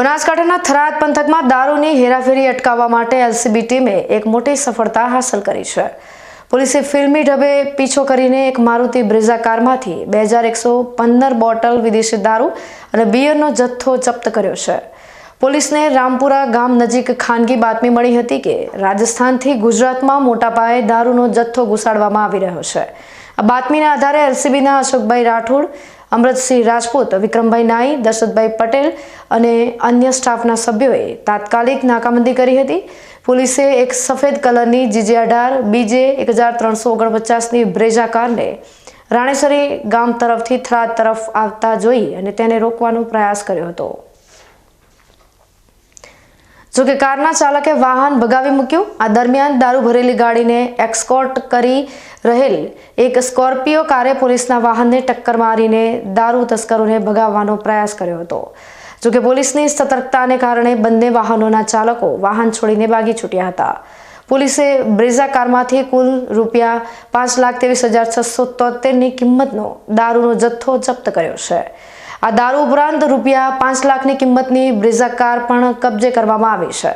બનાસકાંઠાના થરાદ પંથકમાં દારૂની હેરાફેરી અટકાવવા માટે એલસીબી ટીમે એક મોટી સફળતા હાંસલ કરી છે। પોલીસે ફિલ્મી ઢબે પીછો કરીને એક મારુતિ બ્રેઝા કારમાંથી 2115 બોટલ વિદેશી દારૂ અને બિયરનો જથ્થો જપ્ત કર્યો છે। પોલીસને રામપુરા ગામ નજીક ખાનગી બાતમી મળી હતી કે રાજસ્થાનથી ગુજરાતમાં મોટા પાયે દારૂનો જથ્થો ઘુસાડવામાં આવી રહ્યો છે। આ બાતમીના આધારે એલસીબીના અશોકભાઈ રાઠોડ, અમૃતસિંહ રાજપૂત, વિક્રમભાઈ નાઈ, દશરથભાઈ પટેલ અને અન્ય સ્ટાફના સભ્યોએ તાત્કાલિક નાકાબંધી કરી હતી। પોલીસે એક સફેદ કલરની GJ18 BJ 1349ની બ્રેઝા કારને રાણેસરી ગામ તરફથી થરાદ તરફ આવતા જોઈ અને તેને રોકવાનો પ્રયાસ કર્યો હતો। જોકે કારના ચાલકે વાહન ભગાવી મૂક્યું। આ દરમિયાન દારૂ ભરેલી ગાડીને એસ્કોર્ટ કરી રહેલ એક સ્કોર્પિયો કારે પોલીસના વાહનને ટક્કર મારીને દારૂ તસ્કરોને ભગાવવાનો પ્રયાસ કર્યો હતો। જોકે પોલીસની સતર્કતાને કારણે બંને વાહનોના ચાલકો વાહન છોડીને ભાગી છૂટ્યા હતા। પોલીસે બ્રેઝા કારમાંથી કુલ ₹5,23,673ની કિંમતનો દારૂનો જથ્થો જપ્ત કર્યો છે। આ દારૂ ઉપરાંત ₹5 લાખની કિંમતની બ્રેઝા કાર પણ કબજે કરવામાં આવી છે।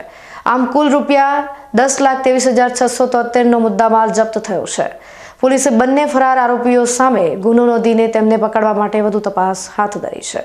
આમ કુલ ₹10,23,673નો મુદ્દામાલ જપ્ત થયો છે। પોલીસે બંને ફરાર આરોપીઓ સામે ગુનો નોંધીને તેમને પકડવા માટે વધુ તપાસ હાથ ધરી છે।